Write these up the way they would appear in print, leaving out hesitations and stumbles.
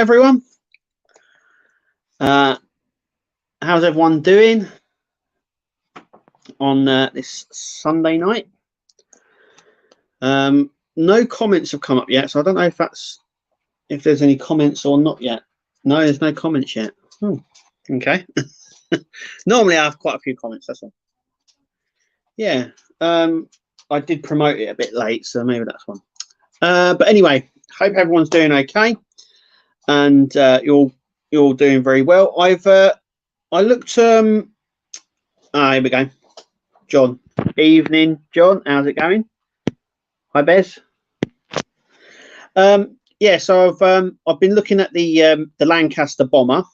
everyone. How's everyone doing on this Sunday night? No comments have come up yet, so I don't know if there's any comments or not yet. No, there's no comments yet. Okay. Normally I have quite a few comments, that's all. Yeah, I did promote it a bit late, so maybe that's one. But anyway, hope everyone's doing okay, and you're all doing very well. I looked. Here we go. John. Evening, John. How's it going? Hi, Bez. Yeah, so I've been looking at the Lancaster bomber,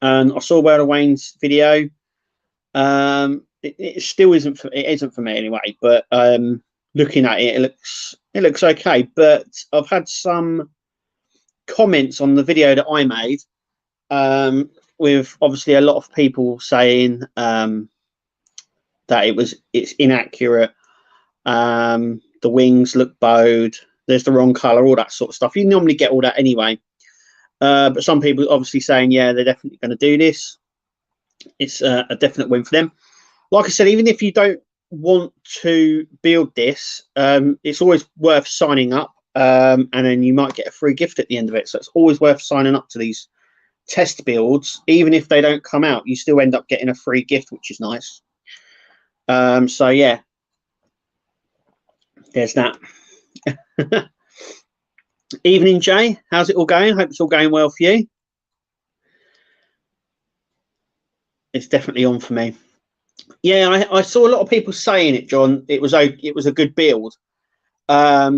and I saw World of Wayne's video. It still isn't for me anyway, but looking at it, it looks okay. But I've had some comments on the video that I made, with obviously a lot of people saying that it's inaccurate. The wings look bowed. There's the wrong color, all that sort of stuff. You normally get all that anyway. But some people obviously saying, yeah, they're definitely going to do this. It's a definite win for them. Like I said, even if you don't want to build this, it's always worth signing up, and then you might get a free gift at the end of it. So it's always worth signing up to these test builds. Even if they don't come out, you still end up getting a free gift, which is nice. So yeah, there's that. Evening, Jay. How's it all going? Hope it's all going well for you. It's definitely on for me. Yeah, I saw a lot of people saying it, John. It was a good build, but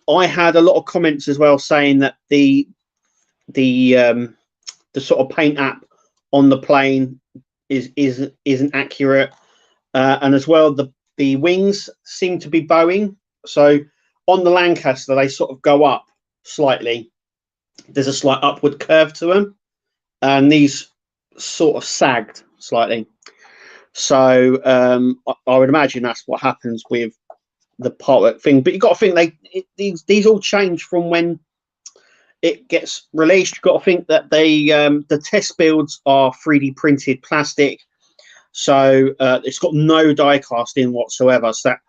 I had a lot of comments as well saying that the sort of paint app on the plane isn't accurate, and as well the wings seem to be bowing. So on the Lancaster, they sort of go up slightly. There's a slight upward curve to them, and these sort of sagged slightly. So I would imagine that's what happens with the partwork thing. But you've got to think these all change from when it gets released. You've got to think that the test builds are 3D printed plastic, so it's got no die cast in whatsoever. So that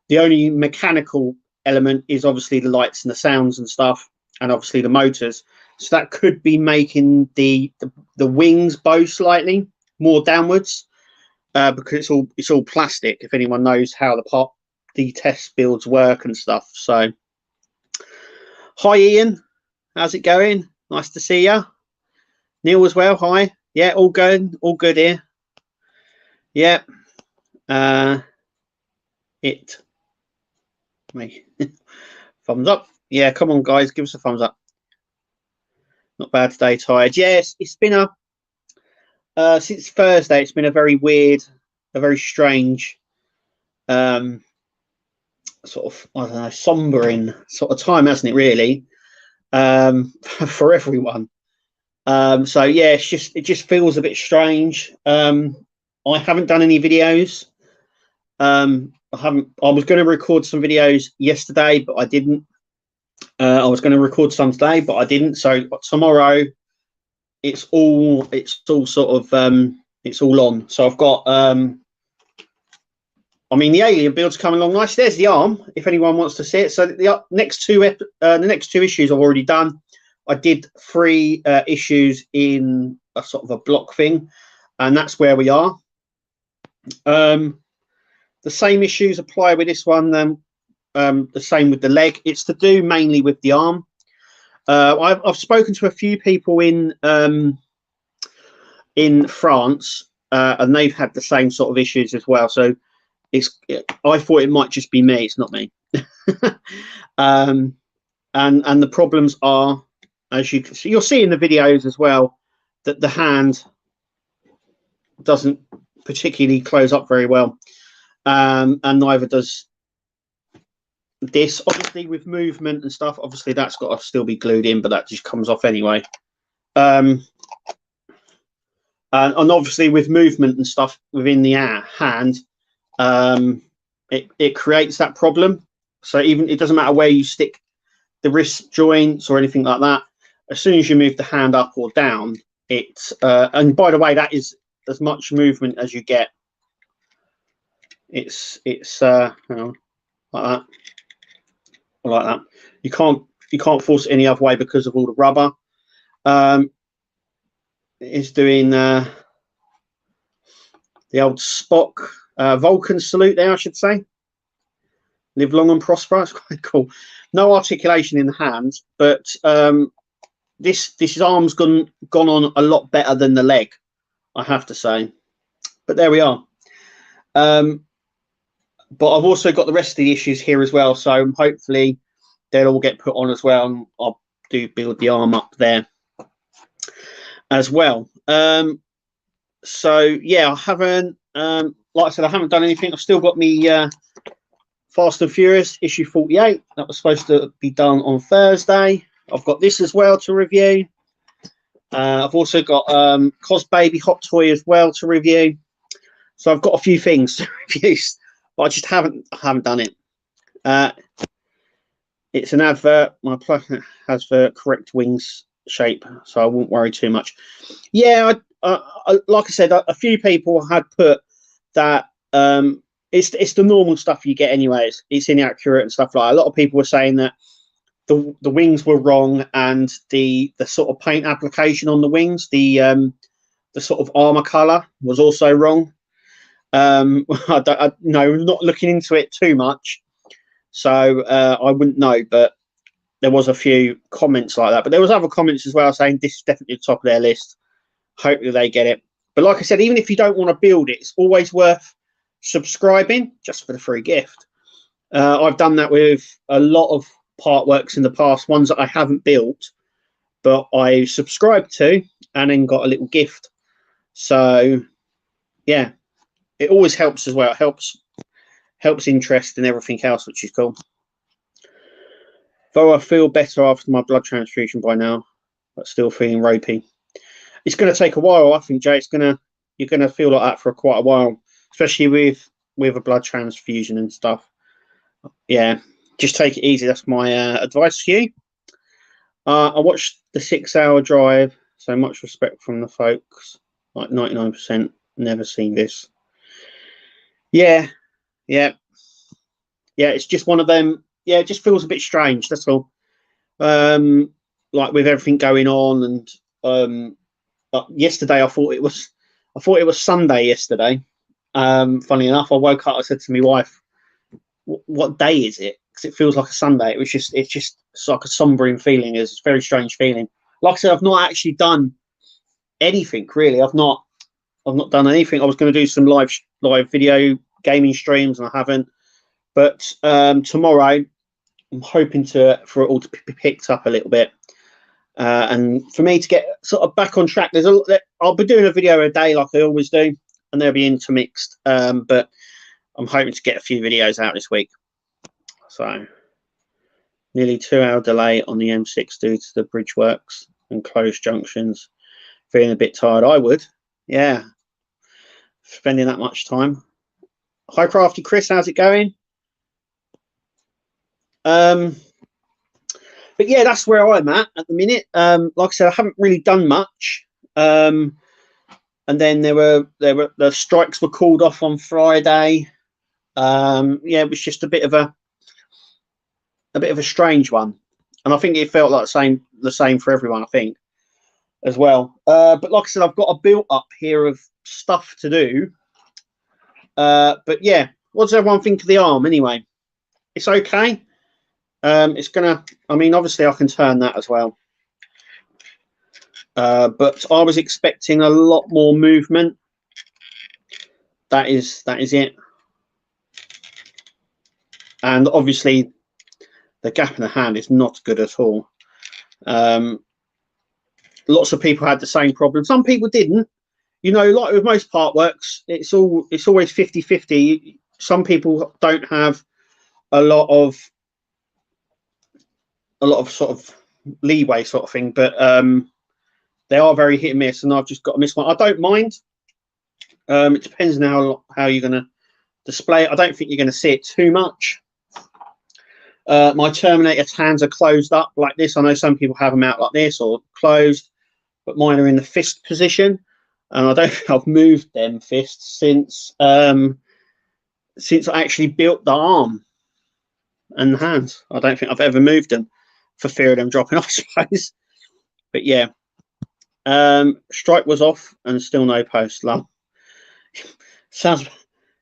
the only mechanical element is obviously the lights and the sounds and stuff, and obviously the motors. So that could be making the wings bow slightly more downwards, because it's all plastic. If anyone knows how the test builds work and stuff. So, hi Ian, how's it going? Nice to see you. Neil as well. Hi. Yeah, all good here. Yeah. Thumbs up. Yeah, come on guys, give us a thumbs up. Not bad today, tired. Yes, it's been since Thursday, it's been a very weird, a very strange, sort of, I don't know, sombering sort of time, hasn't it, really, for everyone. So yeah, it just feels a bit strange. I haven't done any videos. I was going to record some videos yesterday, but I didn't. I was going to record some today, but I didn't. So tomorrow, it's all sort of it's all on. So I've got I mean, the alien build's coming along nice. There's the arm, if anyone wants to see it. So the next two issues I've already done. I did 3 issues in a sort of a block thing, and that's where we are. The same issues apply with this one. The same with the leg. It's to do mainly with the arm. I've spoken to a few people in France, and they've had the same sort of issues as well. So I thought it might just be me. It's not me. And the problems are, as you can see, you'll see in the videos as well, that the hand doesn't particularly close up very well, and neither does this. Obviously with movement and stuff, obviously that's got to still be glued in, but that just comes off anyway. And obviously with movement and stuff within the hand, it creates that problem. So even it doesn't matter where you stick the wrist joints or anything like that, as soon as you move the hand up or down, it's and by the way, that is as much movement as you get. It's hang on, like that. You can't force it any other way because of all the rubber. It's doing the old Spock Vulcan salute there, I should say. Live long and prosper. It's quite cool. No articulation in the hands, but this arm's gone on a lot better than the leg, I have to say. But there we are. But I've also got the rest of the issues here as well, so hopefully they'll all get put on as well, and I'll build the arm up there as well. So yeah, I haven't like I said, I haven't done anything. I've still got me Fast and Furious issue 48 that was supposed to be done on Thursday. I've got this as well to review. I've also got Cos Baby Hot Toy as well to review. So I've got a few things to review, but I just haven't done it. It's an advert. My plug has the correct wings shape, so I won't worry too much. Yeah, like I said, a few people had put that it's the normal stuff you get anyways. It's inaccurate and stuff like that. A lot of people were saying that the wings were wrong, and the sort of paint application on the wings, the sort of armor color was also wrong. I'm not looking into it too much, so I wouldn't know, but there was a few comments like that. But there was other comments as well saying this is definitely the top of their list. Hopefully they get it. But like I said, even if you don't want to build it, it's always worth subscribing just for the free gift. I've done that with a lot of part works in the past, ones that I haven't built, but I subscribed to and then got a little gift. So yeah, it always helps as well. It helps interest and everything else, which is cool. Though I feel better after my blood transfusion by now, but still feeling ropey. It's going to take a while, I think, Jay. You're going to feel like that for quite a while, especially with a blood transfusion and stuff. Yeah, just take it easy. That's my advice to you. I watched the 6-hour drive, so much respect from the folks. Like 99% never seen this. Yeah. It's just one of them. Yeah, it just feels a bit strange. That's all. Like with everything going on, and yesterday I thought it was Sunday yesterday. Funny enough, I woke up. I said to my wife, "What day is it?" Because it feels like a Sunday. It's like a sombering feeling. It's a very strange feeling. Like I said, I've not actually done anything really. I've not done anything. I was going to do some live video gaming streams, and I haven't. But tomorrow, I'm hoping for it all to be picked up a little bit, and for me to get sort of back on track. I'll be doing a video a day like I always do, and they'll be intermixed. But I'm hoping to get a few videos out this week. So nearly 2-hour delay on the M6 due to the bridge works and closed junctions. Feeling a bit tired. I would, yeah. Spending that much time. Hi, Crafty Chris. How's it going? But yeah, that's where I'm at the minute. Like I said, I haven't really done much. And then the strikes were called off on Friday. Yeah, it was just a bit of a strange one, and I think it felt like the same for everyone, I think, as well. But like I said, I've got a build up here of stuff to do. But yeah, what does everyone think of the arm anyway? It's okay. It's gonna, I mean, obviously I can turn that as well, but I was expecting a lot more movement. That is it. And obviously the gap in the hand is not good at all. Lots of people had the same problem. Some people didn't. You know, like with most part works, it's always 50-50. Some people don't have a lot of sort of leeway sort of thing, but they are very hit and miss, and I've just got to miss one. I don't mind. It depends on how you're going to display it. I don't think you're going to see it too much. My Terminator's hands are closed up like this. I know some people have them out like this or closed, but mine are in the fist position, and I don't think I've moved them fists since I actually built the arm and the hands. I don't think I've ever moved them for fear of them dropping off, I suppose. But yeah, strike was off and still no post. Love. Sounds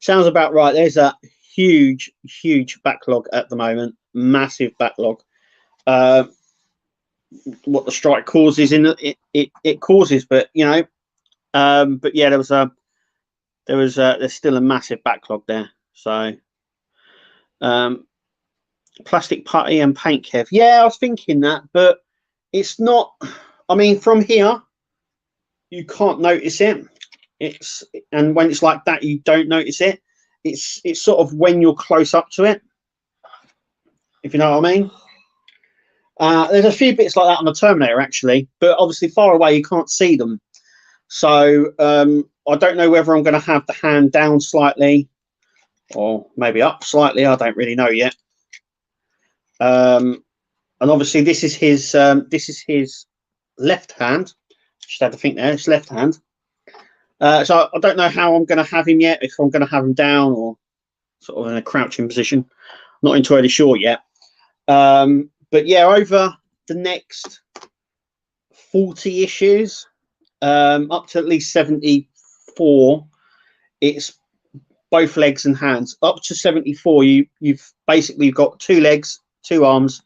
about right. There's a huge backlog at the moment, massive backlog. What the strike causes it causes, but you know, but yeah, there's still a massive backlog there. So plastic putty and paint, Kev. Yeah, I was thinking that, but it's not. I mean, from here you can't notice it. And when it's like that, you don't notice it. It's sort of when you're close up to it, if you know what I mean. There's a few bits like that on the Terminator actually, but obviously far away you can't see them. So I don't know whether I'm going to have the hand down slightly or maybe up slightly. I don't really know yet. And obviously this is his left hand. Just had to think there. It's left hand. So I don't know how I'm going to have him yet. If I'm going to have him down or sort of in a crouching position, not entirely sure yet. But yeah, over the next 40 issues, up to at least 74, it's both legs and hands. Up to 74, you've basically got 2 legs, 2 arms,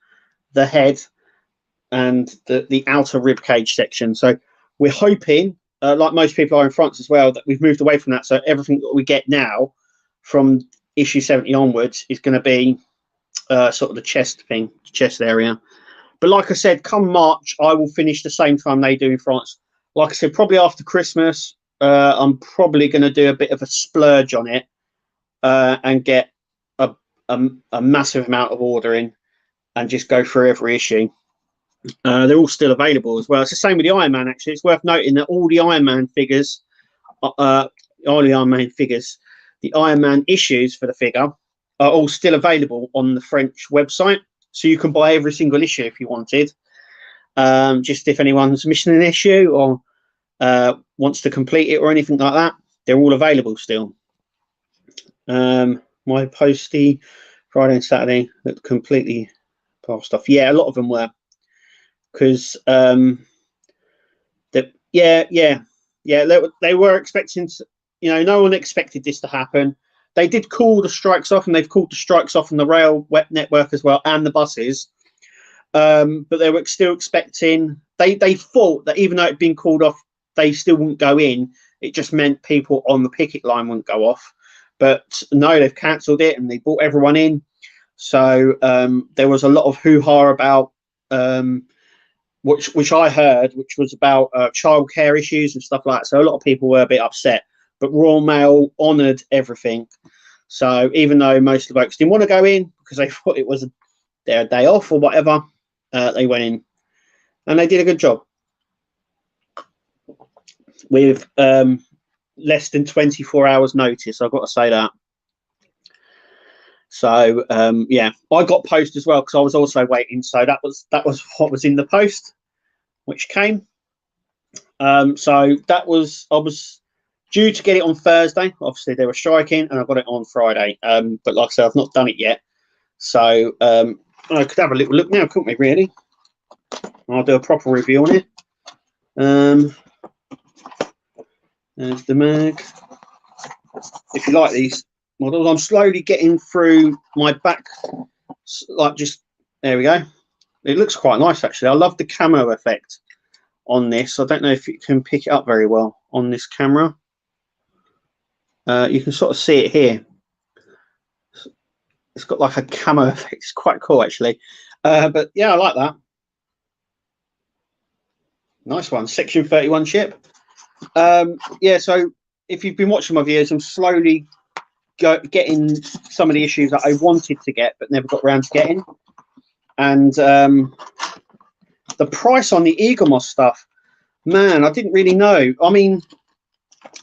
the head, and the outer rib cage section. So we're hoping, like most people are in France as well, that we've moved away from that. So everything that we get now from issue 70 onwards is going to be sort of the chest thing, chest area. But like I said, come March, I will finish the same time they do in France. Like I said, probably after Christmas, I'm probably going to do a bit of a splurge on it and get a massive amount of ordering and just go through every issue. They're all still available as well. It's the same with the Iron Man, actually. It's worth noting that all the Iron Man figures, the Iron Man issues for the figure are all still available on the French website. So you can buy every single issue if you wanted. Just if anyone's missing an issue or wants to complete it or anything like that, they're all available still. My postie Friday and Saturday looked completely passed off. Yeah, a lot of them were. Because they were expecting to, you know, no one expected this to happen. They did call the strikes off, and they've called the strikes off on the rail network as well and the buses. But they were still expecting. They thought that even though it'd been called off, they still wouldn't go in. It just meant people on the picket line wouldn't go off. But no, they've cancelled it and they brought everyone in. So there was a lot of hoo-ha about. Which I heard, which was about childcare issues and stuff like that. So a lot of people were a bit upset, but Royal Mail honoured everything. So even though most of the folks didn't want to go in because they thought it was their day off or whatever, they went in and they did a good job with less than 24 hours notice. I've got to say that. So yeah, I got post as well because I was also waiting. So that was what was in the post, which came. So that was, I was due to get it on Thursday. Obviously they were striking, and I got it on Friday. But like I said, I've not done it yet. So I could have a little look now, couldn't we? Really, I'll do a proper review on it. There's the mag. If you like these models, I'm slowly getting through my back, like just there we go. It looks quite nice actually. I love the camo effect on this. I don't know if you can pick it up very well on this camera. You can sort of see it here. It's got like a camo effect. It's quite cool actually. But yeah, I like that. Nice one. Section 31 ship. Yeah, so if you've been watching my videos, I'm slowly getting some of the issues that I wanted to get but never got around to getting. And the price on the Eaglemoss stuff, man, I didn't really know. I mean,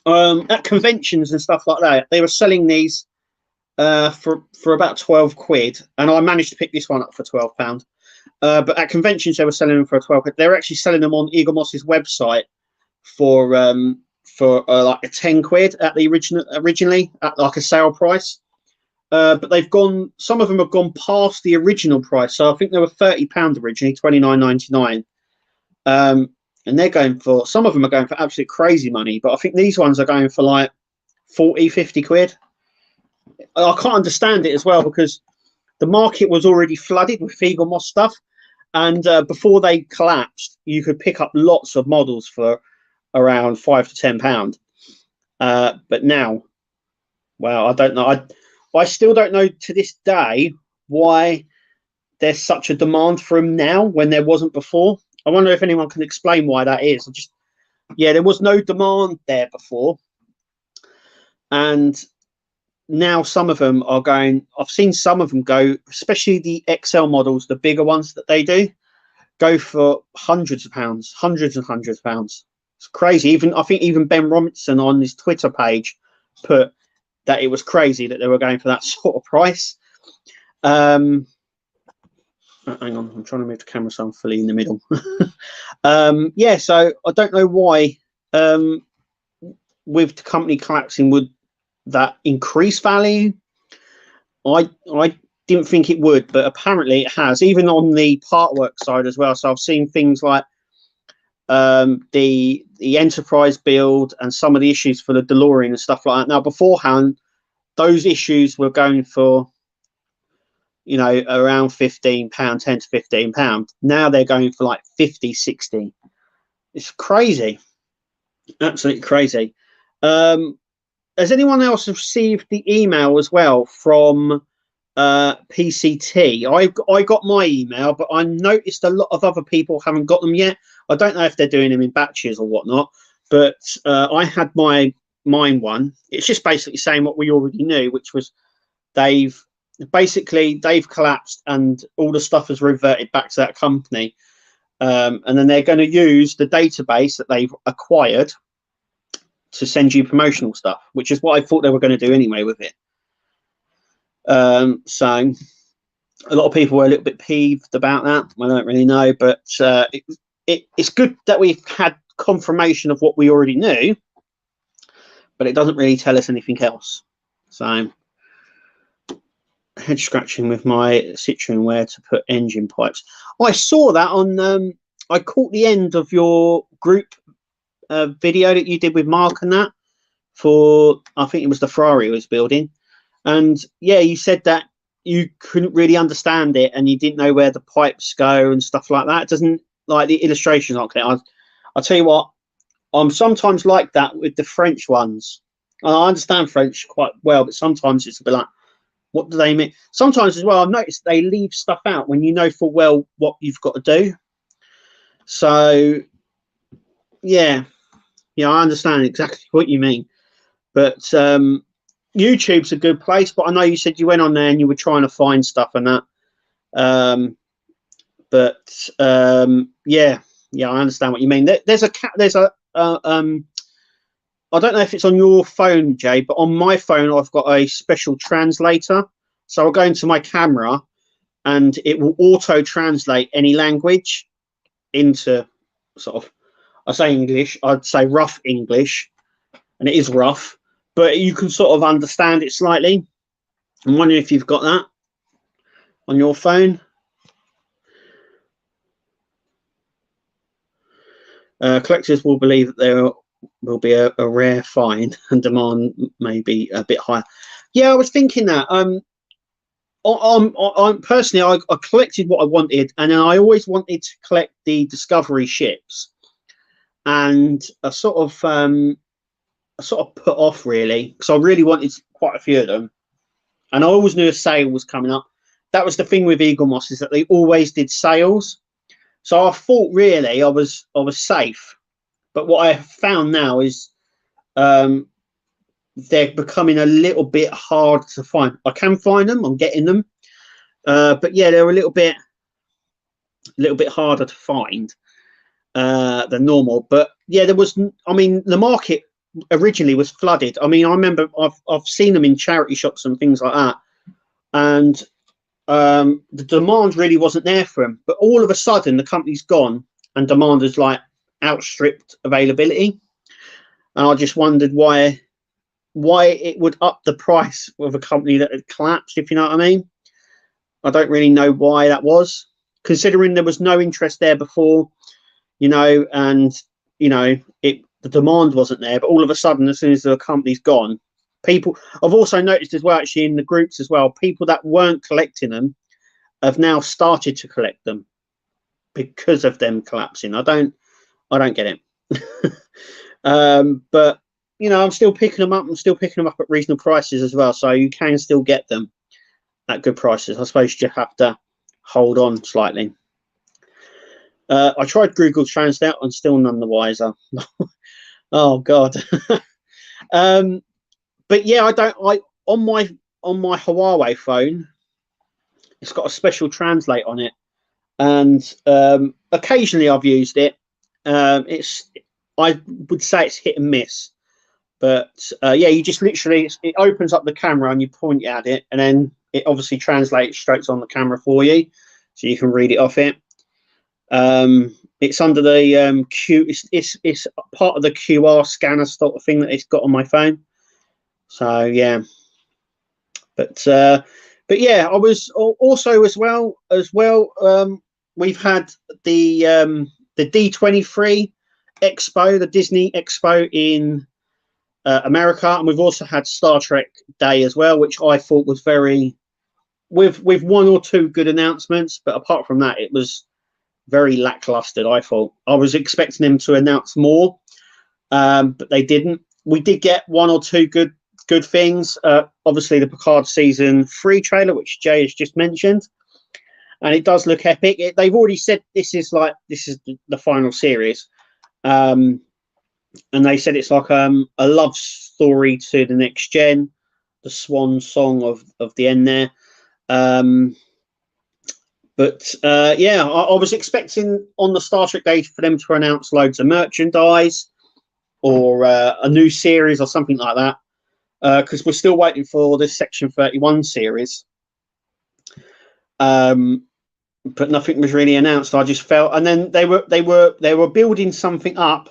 at conventions and stuff like that, they were selling these for about 12 quid, and I managed to pick this one up for £12. But at conventions they were selling them for 12 quid. They're actually selling them on Eaglemoss's website for like a 10 quid at the originally at like a sale price. But they've gone. Some of them have gone past the original price. So I think they were £30 originally, £29.99. And they're going for, some of them are going for absolute crazy money. But I think these ones are going for like 40, 50 quid. I can't understand it as well because the market was already flooded with Eaglemoss stuff, and before they collapsed, you could pick up lots of models for around £5 to £10. But now, well, I don't know. I still don't know to this day why there's such a demand for them now when there wasn't before. I wonder if anyone can explain why that is. There was no demand there before, and now some of them are going. I've seen some of them go, especially the XL models, the bigger ones that they do, go for hundreds of pounds, hundreds and hundreds of pounds. It's crazy. I think even Ben Robinson on his Twitter page put that it was crazy that they were going for that sort of price. Hang on, I'm trying to move the camera so I'm fully in the middle. So I don't know why with the company collapsing would that increase value. I didn't think it would, but apparently it has, even on the partwork side as well. So I've seen things like the Enterprise build and some of the issues for the DeLorean and stuff like that. Now beforehand, those issues were going for around £15, £10 to £15. Now they're going for like 50, 60. It's crazy, absolutely crazy. Has anyone else received the email as well from PCT? I got my email, but I noticed a lot of other people haven't got them yet. I don't know if they're doing them in batches or whatnot, but I had mine one. It's just basically saying what we already knew, which was they've collapsed and all the stuff has reverted back to that company, and then they're going to use the database that they've acquired to send you promotional stuff, which is what I thought they were going to do anyway with it. So a lot of people were a little bit peeved about that. I don't really know, but it's good that we've had confirmation of what we already knew, but it doesn't really tell us anything else. So head scratching with my Citroen where to put engine pipes. I saw that on I caught the end of your group video that you did with Mark and that for, I think it was the Ferrari was building, and yeah, you said that you couldn't really understand it and you didn't know where the pipes go and stuff like that. It doesn't, like, the illustrations aren't clear. I'll tell you what, I'm sometimes like that with the French ones. I understand French quite well, but sometimes it's a bit like, what do they mean? Sometimes as well, I've noticed they leave stuff out when you know full well what you've got to do. So yeah, I understand exactly what you mean. But YouTube's a good place. But I know you said you went on there and you were trying to find stuff and that. Yeah, I understand what you mean. There's a I don't know if it's on your phone, Jay, but on my phone I've got a special translator. So I'll go into my camera and it will auto translate any language into sort of, I say English, I'd say rough English, and it is rough, but you can sort of understand it slightly. I'm wondering if you've got that on your phone. Collectors will believe that there will be a rare find and demand may be a bit higher. Yeah, I was thinking that. Personally, I collected what I wanted, and then I always wanted to collect the Discovery ships, and I sort of put off really because I really wanted quite a few of them, and I always knew a sale was coming up. That was the thing with Eaglemoss, is that they always did sales, so I thought really I was safe. But what I have found now is they're becoming a little bit hard to find. I can find them, I'm getting them, but yeah, they're a little bit harder to find than normal. But yeah, there was, I mean, the market originally was flooded. I mean, I remember I've seen them in charity shops and things like that, and the demand really wasn't there for them. But all of a sudden, the company's gone, and demand has like outstripped availability. And I just wondered why it would up the price of a company that had collapsed, if you know what I mean. I don't really know why that was, considering there was no interest there before, you know, and you know the demand wasn't there. But all of a sudden, as soon as the company's gone, people, I've also noticed as well, actually in the groups as well, people that weren't collecting them have now started to collect them because of them collapsing. I don't get it. But you know, I'm still picking them up. I'm still picking them up at reasonable prices as well, so you can still get them at good prices. I suppose you have to hold on slightly. I tried Google Translate and still none the wiser. Oh God. But yeah, I on my Huawei phone, it's got a special translate on it, and occasionally I've used it. I would say it's hit and miss, but yeah, you just literally, it opens up the camera and you point at it, and then it obviously translates straight on the camera for you, so you can read it off it. It's under the it's part of the QR scanner sort of thing that it's got on my phone. So yeah, but yeah, I was also as well. We've had the D23 Expo, the Disney Expo in America, and we've also had Star Trek Day as well, which I thought was very, with one or two good announcements, but apart from that, it was very lackluster. I thought I was expecting them to announce more, but they didn't. We did get one or two good things. Obviously, the Picard season 3 trailer, which Jay has just mentioned, and it does look epic. They've already said this is the final series, and they said it's like a love story to the next gen, the swan song of the end there. But yeah, I was expecting on the Star Trek Day for them to announce loads of merchandise or a new series or something like that, because we're still waiting for this Section 31 series. But nothing was really announced. I just felt, and then they were building something up,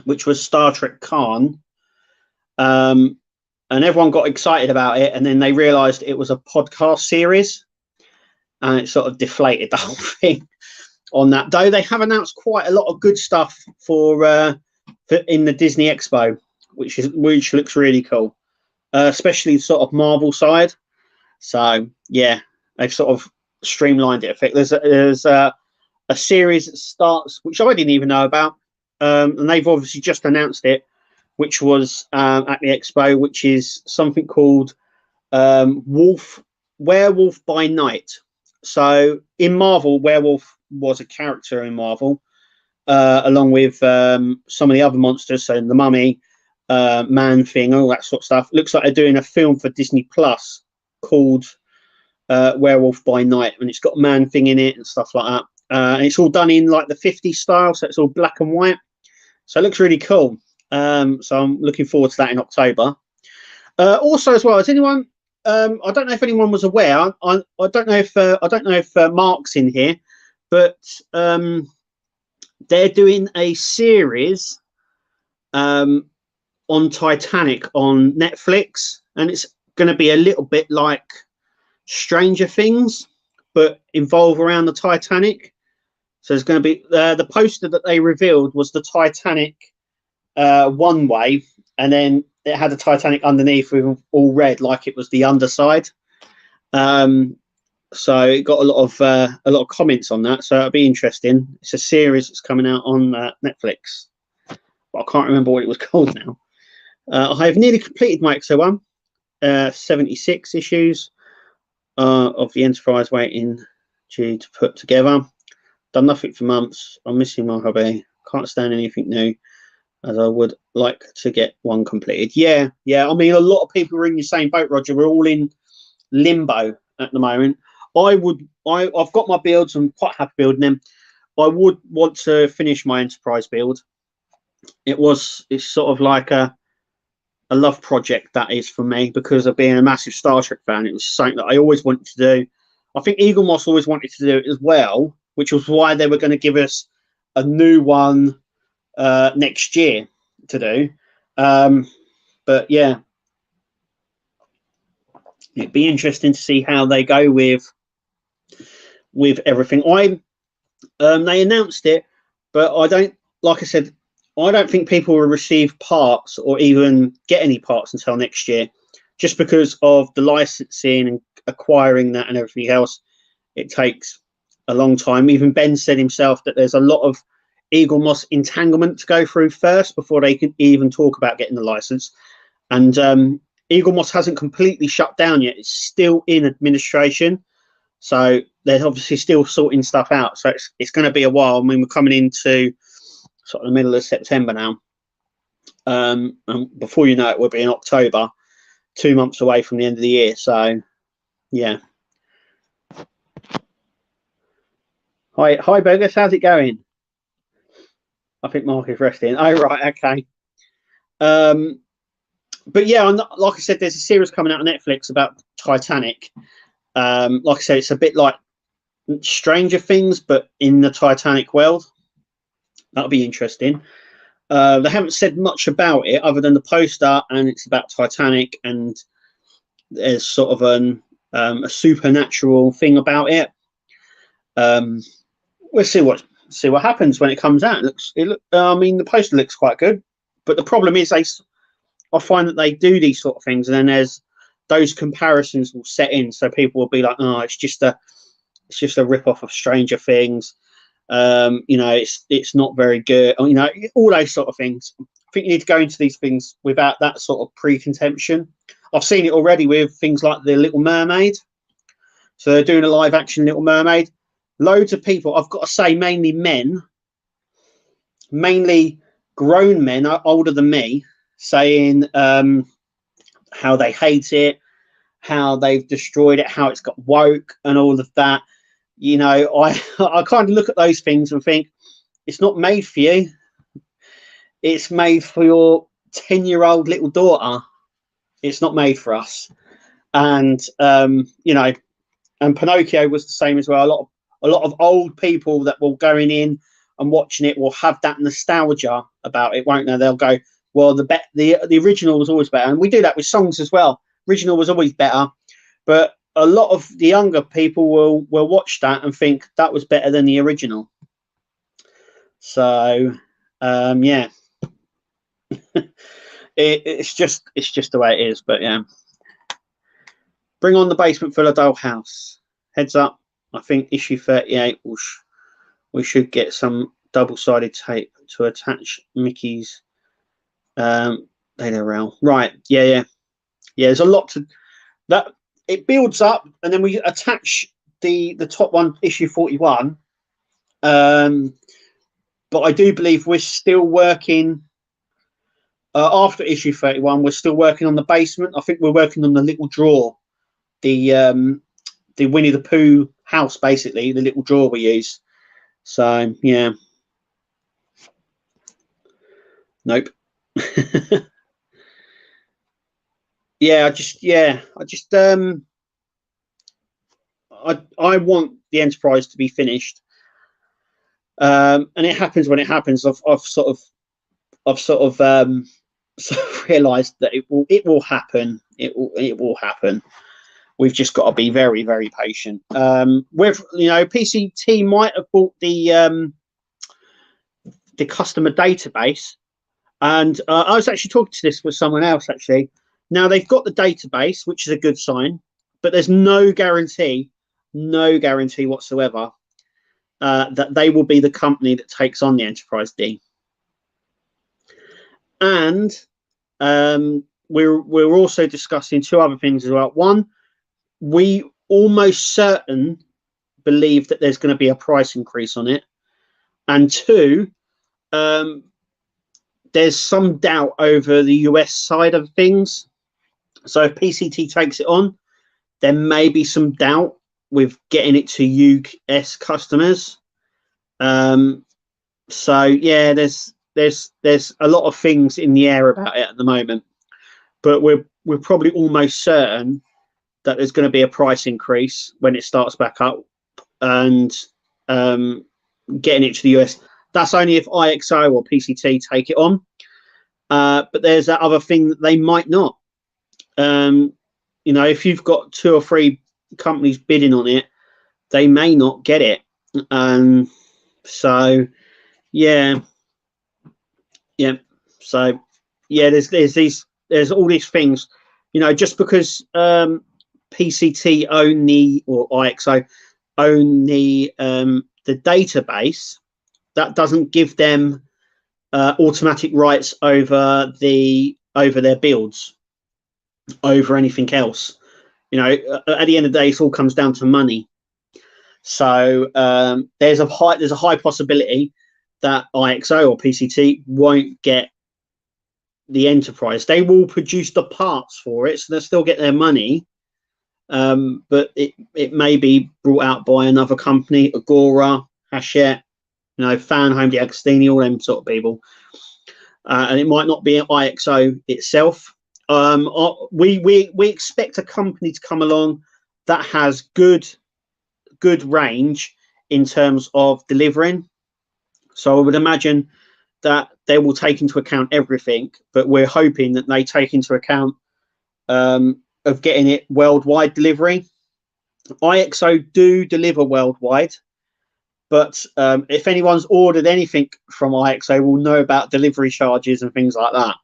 which was Star Trek Khan, and everyone got excited about it, and then they realised it was a podcast series, and it sort of deflated the whole thing on that. Though they have announced quite a lot of good stuff for in the Disney Expo, which looks really cool, especially sort of Marvel side. So yeah, they've sort of streamlined it. There's a series that starts, which I didn't even know about, and they've obviously just announced it, which was at the Expo, which is something called Werewolf by Night. So in Marvel, Werewolf was a character in Marvel, along with some of the other monsters, so the Mummy, Man Thing, all that sort of stuff. Looks like they're doing a film for Disney Plus called Werewolf by Night, and it's got Man Thing in it and stuff like that. And it's all done in like the 50s style, so it's all black and white. So it looks really cool. So I'm looking forward to that in October. Also, as well, has anyone? I don't know if anyone was aware. I don't know if Mark's in here, but they're doing a series on Titanic on Netflix, and it's going to be a little bit like Stranger Things, but involve around the Titanic. So there's going to be the poster that they revealed was the Titanic one way, and then it had the Titanic underneath with all red, like it was the underside. So it got a lot of comments on that. So it'll be interesting. It's a series that's coming out on Netflix, but I can't remember what it was called now. I have nearly completed my XO1, 76 issues of the Enterprise waiting to put together. Done nothing for months. I'm missing my hobby. Can't stand anything new, as I would like to get one completed. Yeah. I mean, a lot of people are in the same boat, Roger. We're all in limbo at the moment. I've got my builds. I'm quite happy building them. I would want to finish my Enterprise build, it's sort of like a love project, that is, for me, because of being a massive Star Trek fan. It was something that I always wanted to do. I think Eaglemoss always wanted to do it as well, which was why they were going to give us a new one next year to do. But yeah, it'd be interesting to see how they go with everything. They announced it, but I don't, like I said, I don't think people will receive parts or even get any parts until next year, just because of the licensing and acquiring that and everything else. It takes a long time. Even Ben said himself that there's a lot of Eaglemoss entanglement to go through first before they can even talk about getting the license. And Eaglemoss hasn't completely shut down yet. It's still in administration. So they're obviously still sorting stuff out. So it's going to be a while. I mean, we're coming into sort of the middle of September now. And before you know it, we'll be in October, 2 months away from the end of the year. So, yeah. Hi, Burgess. How's it going? I think Mark is resting. Oh, right. Okay. But yeah, like I said, there's a series coming out on Netflix about Titanic. Like I said, it's a bit like Stranger Things, but in the Titanic world. That'll be interesting. They haven't said much about it other than the poster, and it's about Titanic, and there's sort of a supernatural thing about it. We'll see what happens when it comes out. I mean, the poster looks quite good, but the problem is I find that they do these sort of things, and then there's those comparisons will set in, so people will be like, "Oh, it's just a rip off of Stranger Things." It's not very good. All those sort of things. I think you need to go into these things without that sort of preconception. I've seen it already with things like The Little Mermaid. So they're doing a live action Little Mermaid. Loads of people, I've got to say, mainly men, mainly grown men, older than me, saying how they hate it, how they've destroyed it, how it's got woke and all of that. I kind of look at those things and think, it's not made for you. It's made for your 10-year-old little daughter. It's not made for us. And and Pinocchio was the same as well. A lot of old people that will going in and watching it will have that nostalgia about it, won't they? They'll go, well, the original was always better, and we do that with songs as well. Original was always better, but a lot of the younger people will watch that and think that was better than the original. So, yeah, it's just the way it is. But yeah, bring on the basement full of Dollhouse. Heads up, I think issue 38 we should get some double-sided tape to attach Mickey's data rail. Right? Yeah. There's a lot to that. It builds up, and then we attach the top one, issue 41. But I do believe we're still working after issue 31. We're still working on the basement. I think we're working on the little drawer, the Winnie the Pooh house, basically the little drawer we use. So yeah, nope. I want the Enterprise to be finished, and it happens when it happens. I've sort of realised that it will happen. It will happen. We've just got to be very, very patient. PCT might have bought the customer database, and I was actually talking to this with someone else actually. Now they've got the database, which is a good sign, but there's no guarantee whatsoever that they will be the company that takes on the Enterprise D. And we're also discussing two other things as well. One, we almost certain believe that there's going to be a price increase on it, and two, there's some doubt over the US side of things. So if PCT takes it on, there may be some doubt with getting it to US customers. So yeah, there's there's a lot of things in the air about it at the moment, but we're probably almost certain that there's going to be a price increase when it starts back up, and getting it to the US. That's only if IXO or PCT take it on. But there's that other thing that they might not. If you've got 2 or 3 companies bidding on it, they may not get it. So yeah. So yeah, there's all these things, just because PCT own or IXO own the database, that doesn't give them automatic rights over their builds, over anything else. At the end of the day, it all comes down to money. So there's a high possibility that IXO or PCT won't get the Enterprise. They will produce the parts for it, so they'll still get their money. But it may be brought out by another company, Agora, Hachette, Fan Home D'Agostini, all them sort of people. And it might not be IXO itself. We expect a company to come along that has good range in terms of delivering. So I would imagine that they will take into account everything, but we're hoping that they take into account of getting it worldwide delivery. IXO do deliver worldwide, but if anyone's ordered anything from IXO, will know about delivery charges and things like that.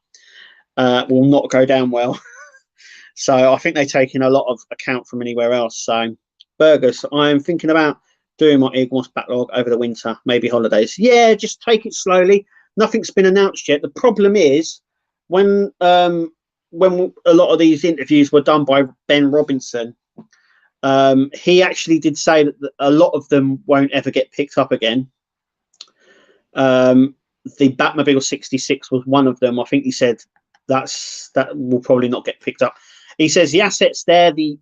Will not go down well. So I think they're taking a lot of account from anywhere else. So Burgers, I'm thinking about doing my Eaglemoss backlog over the winter, maybe holidays. Yeah, just take it slowly. Nothing's been announced yet. The problem is when a lot of these interviews were done by Ben Robinson, he actually did say that a lot of them won't ever get picked up again. The Batmobile 66 was one of them. I think he said that will probably not get picked up. He says the assets there, the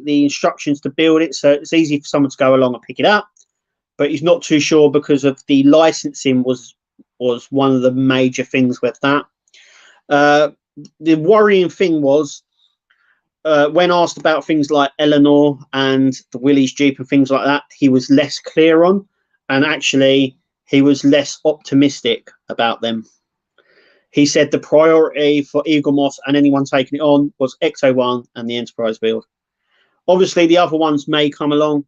instructions to build it, so it's easy for someone to go along and pick it up. But he's not too sure because of the licensing was one of the major things with that. The worrying thing was when asked about things like Eleanor and the Willys Jeep and things like that, he was less clear on, and actually he was less optimistic about them. He said the priority for Eaglemoss and anyone taking it on was X01 and the Enterprise build. Obviously, the other ones may come along,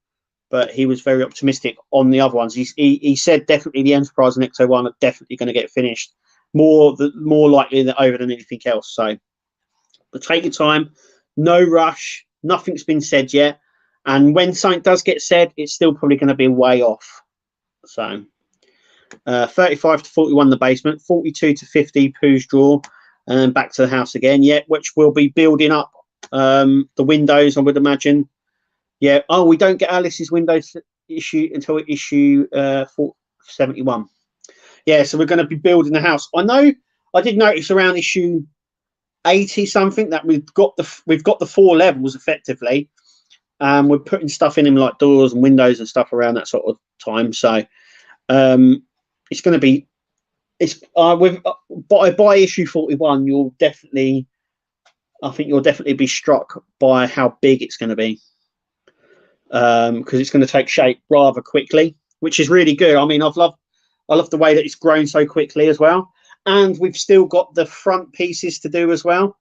but he was very optimistic on the other ones. He said definitely the Enterprise and X01 are definitely going to get finished, more likely than over than anything else. So, but take your time, no rush. Nothing's been said yet, and when something does get said, it's still probably going to be way off. So. 35 to 41 the basement, 42 to 50 Pooh's drawer, and then back to the house again. Yeah, which will be building up the windows, I would imagine. Yeah. Oh, we don't get Alice's windows issue until issue 71. Yeah, so we're going to be building the house. I did notice around issue 80 something that we've got the 4 levels effectively. We're putting stuff in them like doors and windows and stuff around that sort of time. So. It's going to be, by issue 41, you'll definitely be struck by how big it's going to be, because it's going to take shape rather quickly, which is really good. I mean, I love the way that it's grown so quickly as well, and we've still got the front pieces to do as well.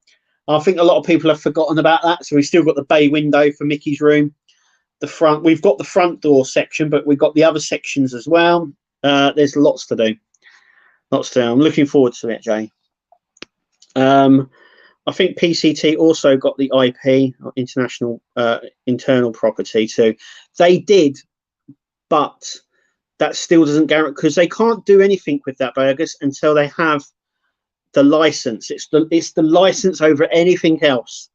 I think a lot of people have forgotten about that, so we've still got the bay window for Mickey's room. We've got the front door section, but we've got the other sections as well. There's lots to do. I'm looking forward to it, Jay. I think PCT also got the IP, international internal property too. They did, but that still doesn't guarantee, because they can't do anything with that Burgers until they have the license. It's the license over anything else,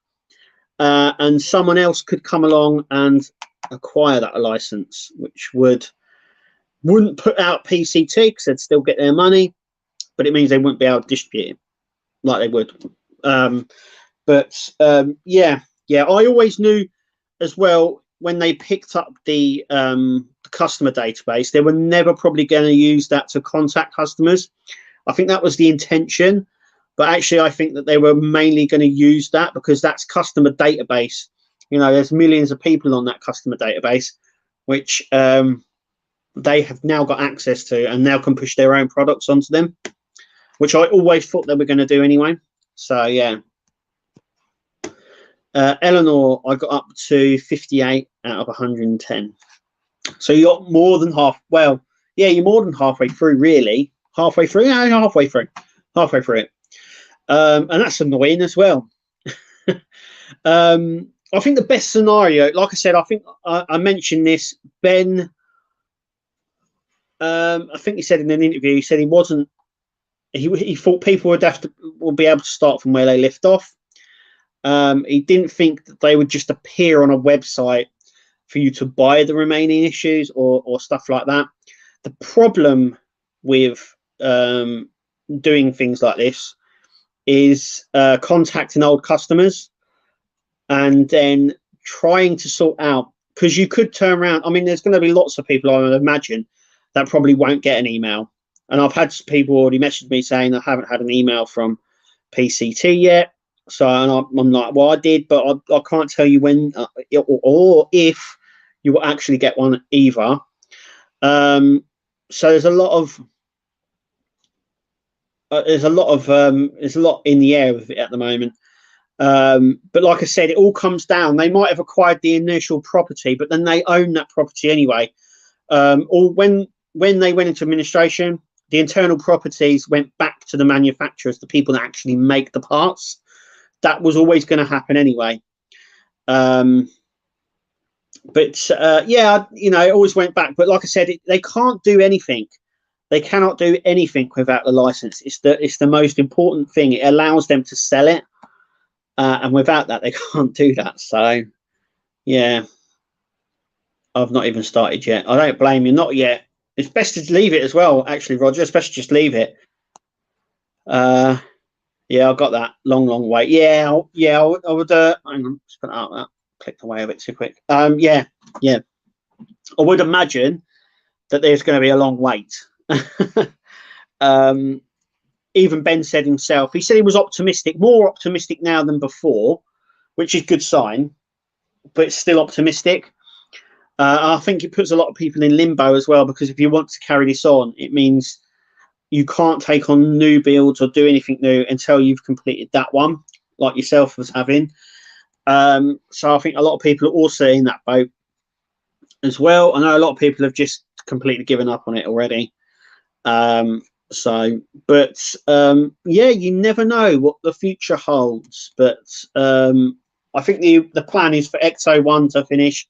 and someone else could come along and acquire that license, which wouldn't put out PCT because they'd still get their money, but it means they wouldn't be able to distribute it like they would. Yeah, I always knew as well when they picked up the customer database, they were never probably going to use that to contact customers. I think that was the intention, but actually I think that they were mainly going to use that because that's customer database. You know, there's millions of people on that customer database, which they have now got access to and now can push their own products onto them, which I always thought they were going to do anyway. So yeah. Eleanor, I got up to 58 out of 110. So you're more than half. Well, yeah, you're more than halfway through, really. Halfway through? Yeah, halfway through. Halfway through it. And that's annoying as well. I think the best scenario, like I said, I think I mentioned this. Ben, I think he said in an interview, he said he wasn't. He thought people would be able to start from where they left off. He didn't think that they would just appear on a website for you to buy the remaining issues or stuff like that. The problem with doing things like this is contacting old customers and then trying to sort out, because you could turn around. I mean, there's going to be lots of people, I would imagine, that probably won't get an email. And I've had people already message me saying I haven't had an email from PCT yet. So and I'm like, well, I did, but I can't tell you when or if you will actually get one either. So there's a lot in the air with it at the moment. But like I said, it all comes down. They might have acquired the initial property, but then they own that property anyway. Or when they went into administration, the internal properties went back to the manufacturers, the people that actually make the parts. That was always going to happen anyway. Yeah, you know, it always went back. But like I said, they can't do anything. They cannot do anything without the license. It's the most important thing. It allows them to sell it, and without that, they can't do that. So, yeah, I've not even started yet. I don't blame you, not yet. It's best to leave it as well. Actually, Roger, it's best to just leave it. Yeah, I've got that long wait. Yeah, I would. Hang on, just put out that. Clicked away a bit too quick. Yeah. I would imagine that there's going to be a long wait. Even Ben said himself. He said he was optimistic, more optimistic now than before, which is a good sign. But it's still optimistic. I think it puts a lot of people in limbo as well, because if you want to carry this on, it means you can't take on new builds or do anything new until you've completed that one, like yourself was having. So I think a lot of people are also in that boat as well. I know a lot of people have just completely given up on it already. Yeah, you never know what the future holds. But I think the plan is for Exo 1 to finish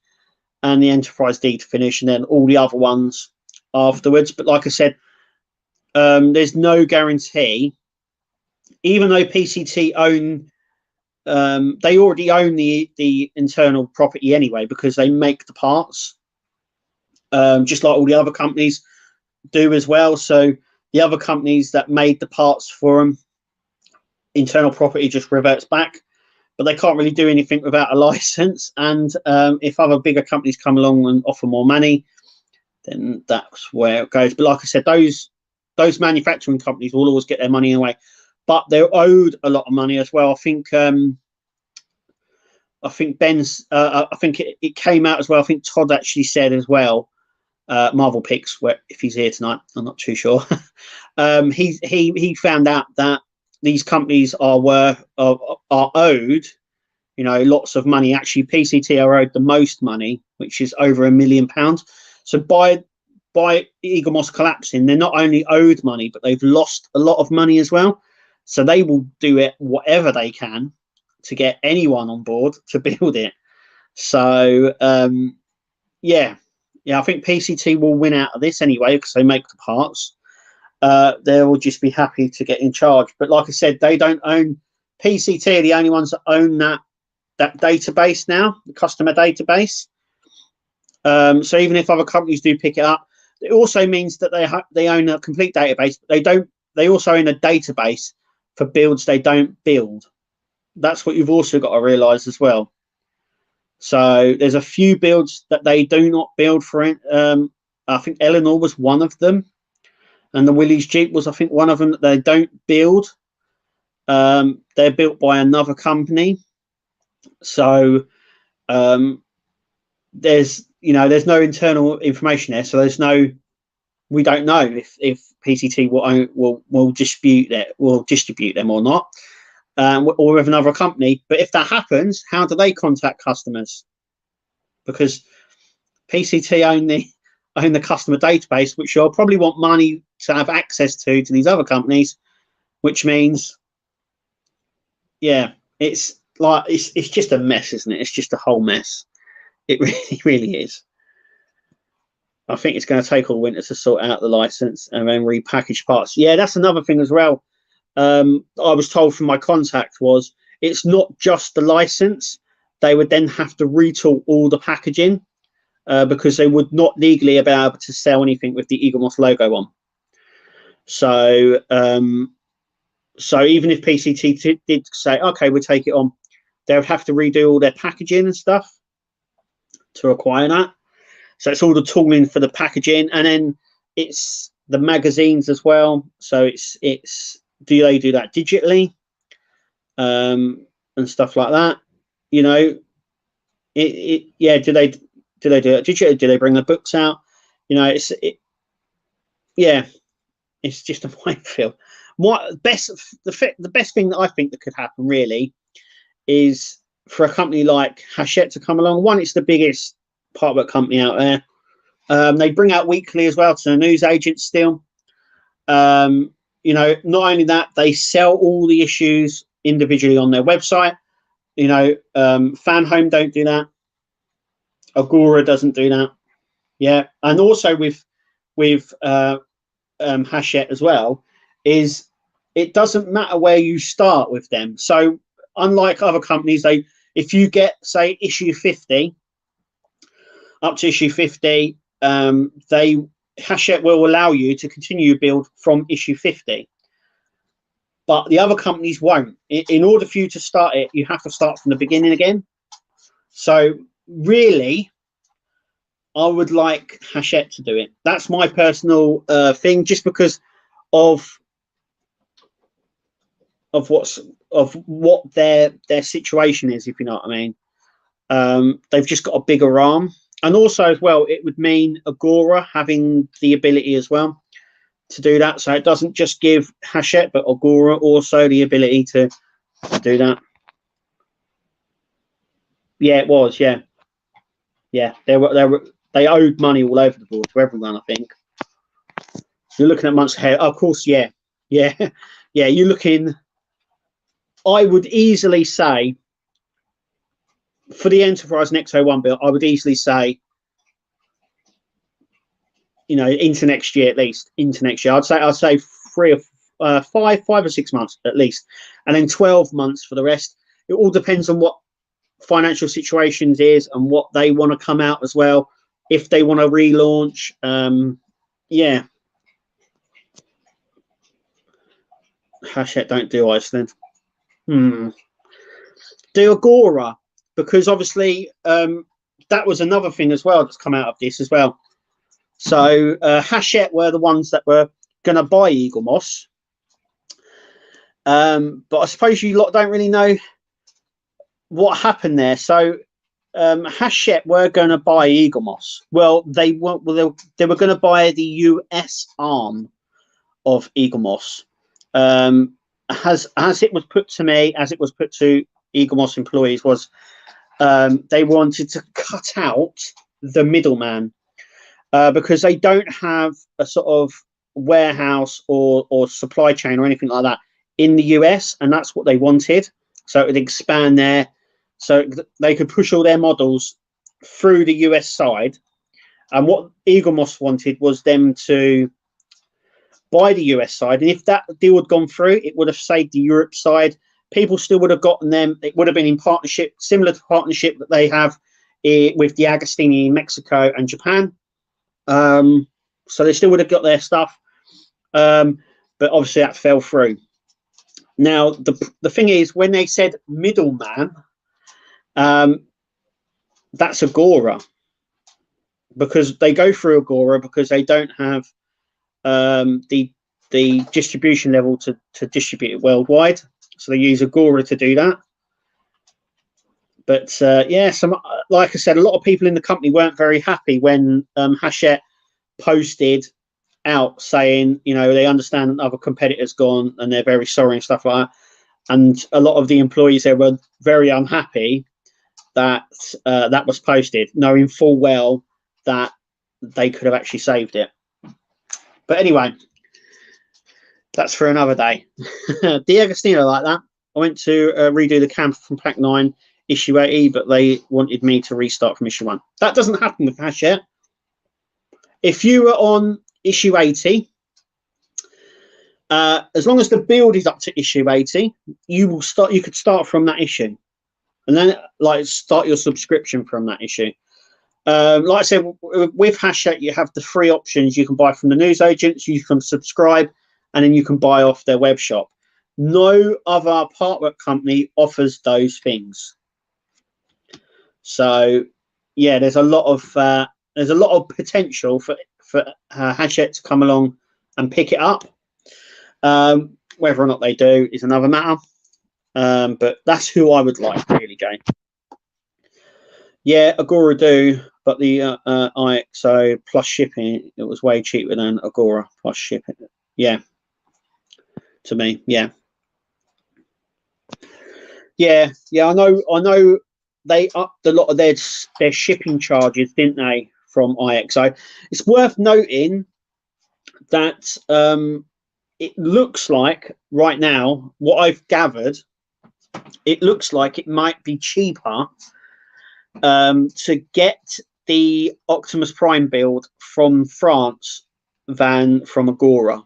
and the Enterprise D to finish, and then all the other ones afterwards. But like I said, there's no guarantee, even though PCT own, they already own the internal property anyway, because they make the parts, just like all the other companies do as well. So the other companies that made the parts for them, internal property just reverts back, but they can't really do anything without a license. And if other bigger companies come along and offer more money, then that's where it goes. But like I said, those manufacturing companies will always get their money away, but they're owed a lot of money as well. I think Ben's. I think it came out as well. I think Todd actually said as well. Marvel Picks, where if he's here tonight, I'm not too sure. He found out that these companies are owed, you know, lots of money. Actually, PCT are owed the most money, which is over £1 million. So by Eaglemoss collapsing, they're not only owed money, but they've lost a lot of money as well. So they will do it whatever they can to get anyone on board to build it. So yeah, I think PCT will win out of this anyway, because they make the parts. They will just be happy to get in charge. But like I said, they don't own. PCT are the only ones that own that database now, the customer database. So even if other companies do pick it up, it also means that they own a complete database. But they also own a database for builds they don't build. That's what you've also got to realise as well. So there's a few builds that they do not build for it. I think Eleanor was one of them. and the Willys Jeep was, I think, one of them that they don't build. They're built by another company. So there's no internal information there. So we don't know if PCT will distribute them or not, or with another company. But if that happens, how do they contact customers? Because PCT own the customer database, which you'll probably want money to have access to these other companies, which means, yeah, it's just a mess, isn't it? It's just a whole mess. It really is. I think it's going to take all winter to sort out the license and then repackage parts. Yeah, that's another thing as well. I was told from my contact was it's not just the license. They would then have to retool all the packaging because they would not legally be able to sell anything with the Eaglemoss logo on. So, so even if PCT did say, okay, we'll take it on, they would have to redo all their packaging and stuff to acquire that. So it's all the tooling for the packaging, and then it's the magazines as well. So it's do they do that digitally, and stuff like that? You know, yeah. Do they do it digitally? Do they bring the books out? You know, yeah. It's just a minefield. The best thing that I think that could happen really is for a company like Hachette to come along. One, it's the biggest partwork company out there. They bring out weekly as well to the news agents still. You know, not only that, they sell all the issues individually on their website. You know, Fan Home don't do that. Agora doesn't do that. Yeah, and also with Hachette as well, is it doesn't matter where you start with them. So unlike other companies, if you get, say, issue 50 up to issue 50, Hachette will allow you to continue build from issue 50, but the other companies won't. In order for you to start it, you have to start from the beginning again. So really, I would like Hachette to do it. That's my personal thing, just because of what their situation is, if you know what I mean. They've just got a bigger arm, and also as well, it would mean Agora having the ability as well to do that. So it doesn't just give Hachette, but Agora also the ability to do that. Yeah, it was. Yeah, they owed money all over the board to everyone, I think. You're looking at months ahead. Of course, yeah. You're looking. I would easily say for the Enterprise Nexo 1 build, I would easily say, you know, into next year at least. Into next year, I'd say 5 or 6 months at least, and then 12 months for the rest. It all depends on what financial situations is and what they want to come out as well. If they want to relaunch, yeah. Hachette don't do Iceland. Do Agora, because obviously that was another thing as well that's come out of this as well. So Hachette were the ones that were going to buy Eaglemoss, but I suppose you lot don't really know what happened there. So Hachette were going to buy Eaglemoss. Well, they were going to buy the US arm of Eaglemoss. As it was put to me, as it was put to Eaglemoss employees, was they wanted to cut out the middleman because they don't have a sort of warehouse or supply chain or anything like that in the US, and that's what they wanted. So it would expand there, so they could push all their models through the US side. And what Eaglemoss wanted was them to buy the US side, and if that deal had gone through, it would have saved the Europe side. People still would have gotten them. It would have been in partnership, similar to partnership that they have with the Agostini in Mexico and Japan. So they still would have got their stuff, but obviously that fell through. Now the thing is, when they said middleman, that's Agora, because they go through Agora because they don't have the distribution level to distribute it worldwide. So they use Agora to do that. But yeah, like I said, a lot of people in the company weren't very happy when Hachette posted out saying, you know, they understand that other competitors gone and they're very sorry and stuff like that. And a lot of the employees there were very unhappy that that was posted, knowing full well that they could have actually saved it. But anyway, that's for another day. D'Agostino like that. I went to redo the camp from Pack 9 issue 80, but they wanted me to restart from issue 1. That doesn't happen with Hachette. If you were on issue 80, as long as the build is up to issue 80, you could start from that issue, and then like start your subscription from that issue. Like I said, with Hachette, you have the 3 options. You can buy from the newsagents, you can subscribe, and then you can buy off their web shop. No other partwork company offers those things. So yeah, there's a lot of potential for Hachette to come along and pick it up. Whether or not they do is another matter. But that's who I would like, really, Jane. Yeah, Agora do, but the IXO plus shipping, it was way cheaper than Agora plus shipping. Yeah, to me, yeah. I know they upped a lot of their shipping charges, didn't they, from IXO? It's worth noting that it looks like right now, what I've gathered, it looks like it might be cheaper to get the Optimus Prime build from France than from Agora.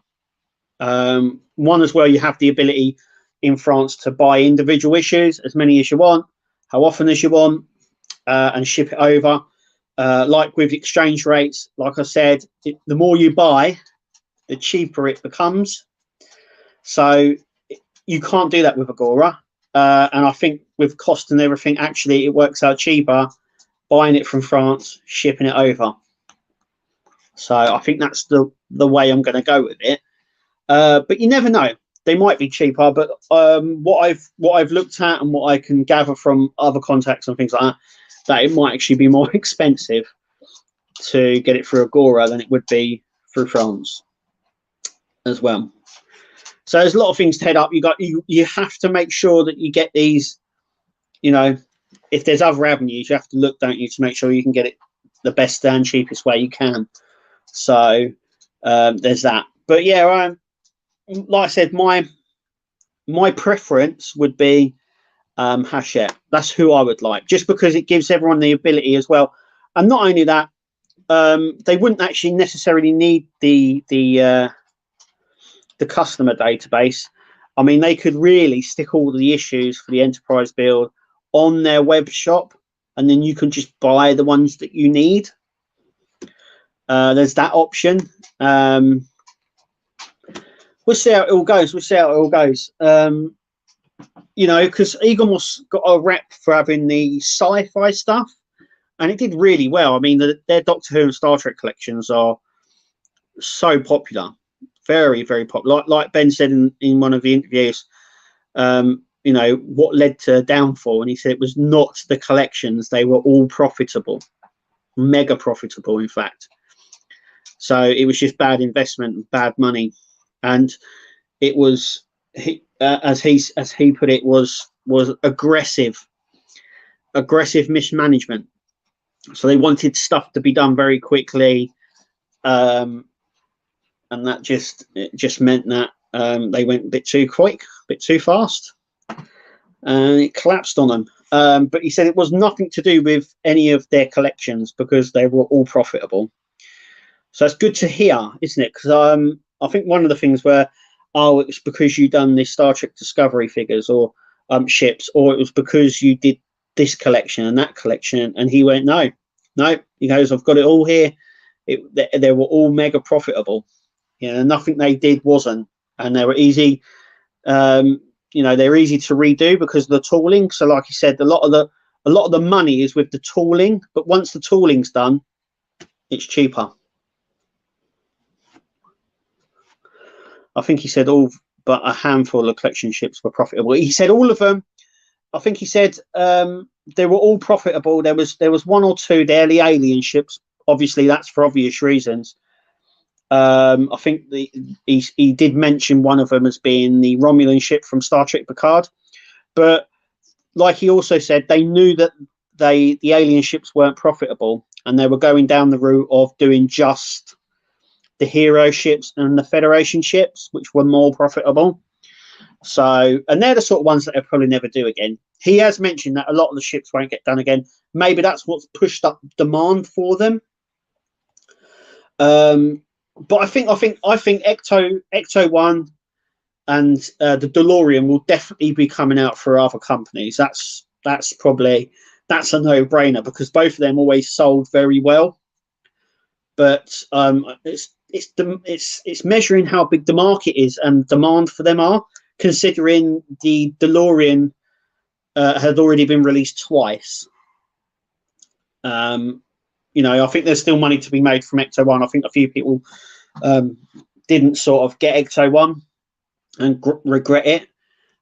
One as well, you have the ability in France to buy individual issues, as many as you want, how often as you want, and ship it over. Like with exchange rates, like I said, the more you buy, the cheaper it becomes. So you can't do that with Agora. And I think with cost and everything, actually, it works out cheaper buying it from France, shipping it over. So I think that's the way I'm going to go with it. But you never know. They might be cheaper, but what I've looked at and what I can gather from other contacts and things like that it might actually be more expensive to get it through Agora than it would be through France as well. So there's a lot of things to head up. You have to make sure that you get these, you know, if there's other avenues, you have to look, don't you, to make sure you can get it the best and cheapest way you can. So there's that. But yeah, like I said, my preference would be Hachette. That's who I would like, just because it gives everyone the ability as well. And not only that, they wouldn't actually necessarily need the customer database. I mean, they could really stick all the issues for the Enterprise build on their web shop, and then you can just buy the ones that you need. There's that option. We'll see how it all goes. You know, because Egomos got a rep for having the sci-fi stuff, and it did really well. I mean, their Doctor Who and Star Trek collections are so popular, very, very popular. Like Ben said in one of the interviews, you know, what led to downfall, and he said it was not the collections; they were all profitable, mega profitable, in fact. So it was just bad investment, bad money, and it was, as he put it, was aggressive mismanagement. So they wanted stuff to be done very quickly, and that just meant that they went a bit too quick, a bit too fast, and it collapsed on them. But he said it was nothing to do with any of their collections because they were all profitable. So it's good to hear, isn't it? Because I think one of the things where, oh, it was because you done this Star Trek Discovery figures or ships, or it was because you did this collection and that collection. And he went, no. He goes, I've got it all here. They were all mega profitable. You know, nothing they did wasn't, and they were easy. You know, they're easy to redo because of the tooling. So, like you said, a lot of the money is with the tooling, but once the tooling's done, it's cheaper. I think he said all but a handful of collection ships were profitable. He said all of them. I think he said they were all profitable. There was one or two, they're the alien ships. Obviously, that's for obvious reasons. I think he did mention one of them as being the Romulan ship from Star Trek Picard. But like he also said, they knew that the alien ships weren't profitable, and they were going down the route of doing just the hero ships and the Federation ships, which were more profitable. So, and they're the sort of ones that they'll probably never do again. He has mentioned that a lot of the ships won't get done again. Maybe that's what's pushed up demand for them. But I think Ecto One and the DeLorean will definitely be coming out for other companies. That's a no-brainer, because both of them always sold very well. But it's measuring how big the market is and demand for them are, considering the DeLorean had already been released twice. You know, I think there's still money to be made from Ecto One. I think a few people didn't sort of get Ecto One and regret it.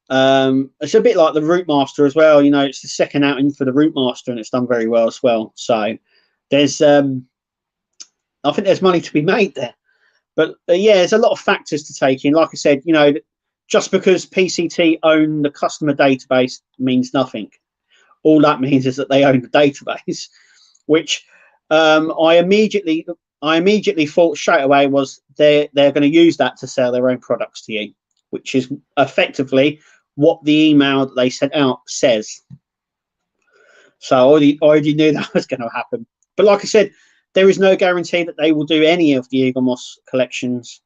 It's a bit like the Route Master as well. You know, it's the second outing for the Route Master, and it's done very well as well. So there's, I think there's money to be made there. But yeah, there's a lot of factors to take in. Like I said, you know, just because PCT own the customer database means nothing. All that means is that they own the database, which I immediately thought straight away was they're going to use that to sell their own products to you, which is effectively what the email that they sent out says. So I already knew that was going to happen. But like I said, there is no guarantee that they will do any of the Eaglemoss collections.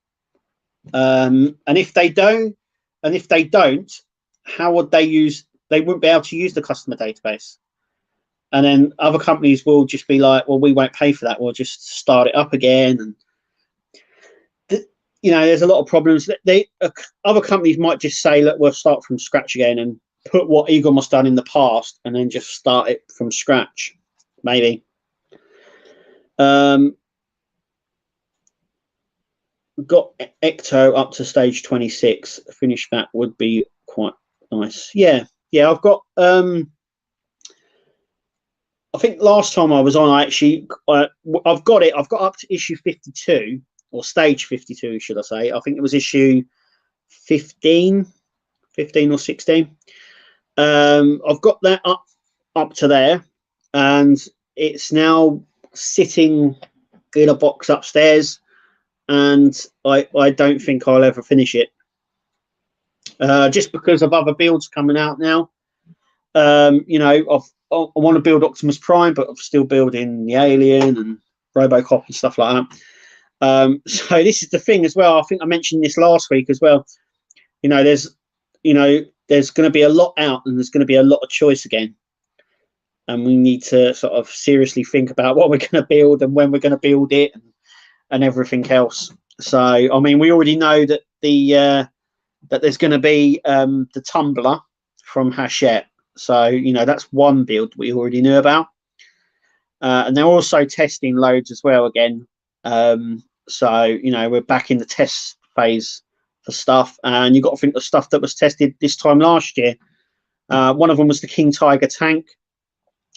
And if they don't, how would they use? They wouldn't be able to use the customer database. And then other companies will just be like, well, we won't pay for that. We'll just start it up again. And, you know, there's a lot of problems. Other companies might just say, look, we'll start from scratch again and put what Eaglemoss done in the past and then just start it from scratch, maybe. Got Ecto up to stage 26. Finish that would be quite nice. Yeah, I've got... I think last time I was on, I've got it. I've got up to issue 52, or stage 52, should I say. I think it was issue 15 or 16. I've got that up to there, and it's now sitting in a box upstairs, and I don't think I'll ever finish it. Just because of other builds coming out now. You know, I want to build Optimus Prime, but I'm still building the Alien and RoboCop and stuff like that. So this is the thing as well. I think I mentioned this last week as well. You know, there's going to be a lot out, and there's going to be a lot of choice again. And we need to sort of seriously think about what we're going to build and when we're going to build it, and everything else. So, I mean, we already know that that there's going to be the Tumbler from Hachette. So, you know, that's one build we already knew about. And they're also testing loads as well again. So, you know, we're back in the test phase for stuff. And you've got to think the stuff that was tested this time last year. One of them was the King Tiger tank.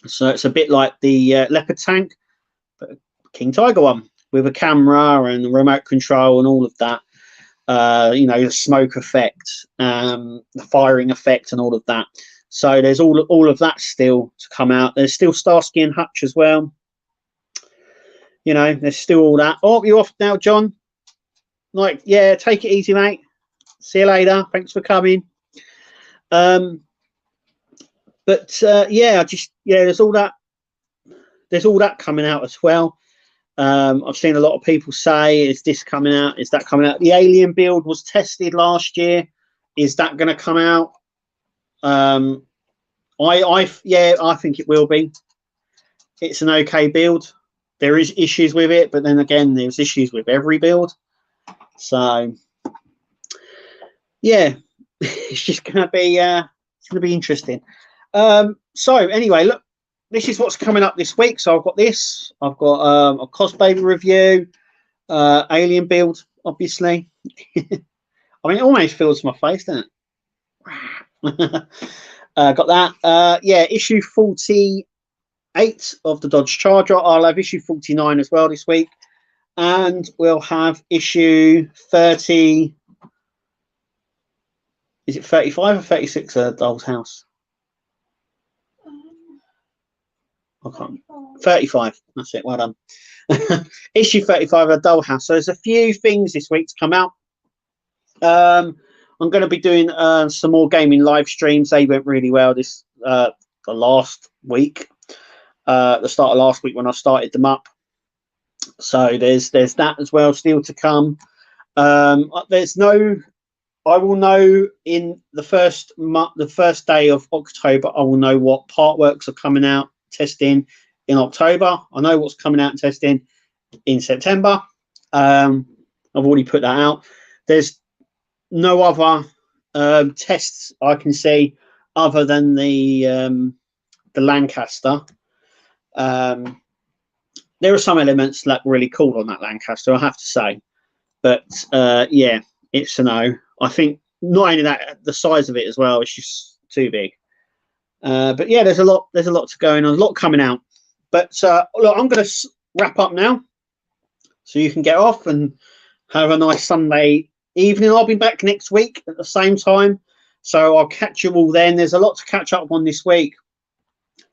So it's a bit like the Leopard tank, but King Tiger one with a camera and remote control and all of that. You know, the smoke effect, the firing effect and all of that. So there's all of that still to come out. There's still Starsky and Hutch as well. You know, there's still all that. Oh, you're off now, John. Like, yeah, take it easy, mate. See you later. Thanks for coming. Yeah, there's all that. There's all that coming out as well. I've seen a lot of people say, is this coming out? Is that coming out? The Alien build was tested last year. Is that going to come out? I think it will be. It's an okay build. There is issues with it, but then again, there's issues with every build. So yeah, it's just gonna be interesting. So anyway, look, this is what's coming up this week. So I've got this. I've got a Cos Baby review, Alien build, obviously. I mean, it almost fills my face, doesn't it? Got that. Yeah, issue 48 of the Dodge Charger. I'll have issue 49 as well this week. And we'll have issue 30. Is it 35 or 36 of Doll's House? I can't. 35. That's it. Well done. Issue 35 of Doll House. So there's a few things this week to come out. I'm going to be doing some more gaming live streams. They went really well this the last week, the start of last week when I started them up. So there's that as well still to come. There's no. I will know in the first day of October. I will know what part works are coming out testing in October. I know what's coming out testing in September. I've already put that out. There's no other tests I can see other than the Lancaster. There are some elements that are really cool on that Lancaster, I have to say, but yeah, it's a no. I think not only that, the size of it as well is just too big. But yeah, there's a lot to go on, a lot coming out. But look, I'm going to wrap up now, so you can get off and have a nice Sunday evening. I'll be back next week at the same time, so I'll catch you all then. There's a lot to catch up on this week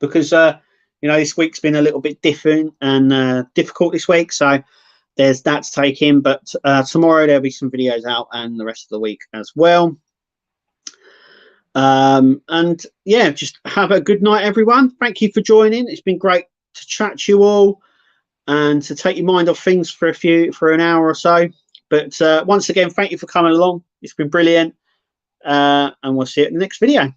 because you know, this week's been a little bit different and difficult this week, so there's that to take in. But tomorrow there'll be some videos out and the rest of the week as well. And yeah, just have a good night, everyone. Thank you for joining. It's been great to chat to you all and to take your mind off things for an hour or so. But once again, thank you for coming along. It's been brilliant. And we'll see you in the next video.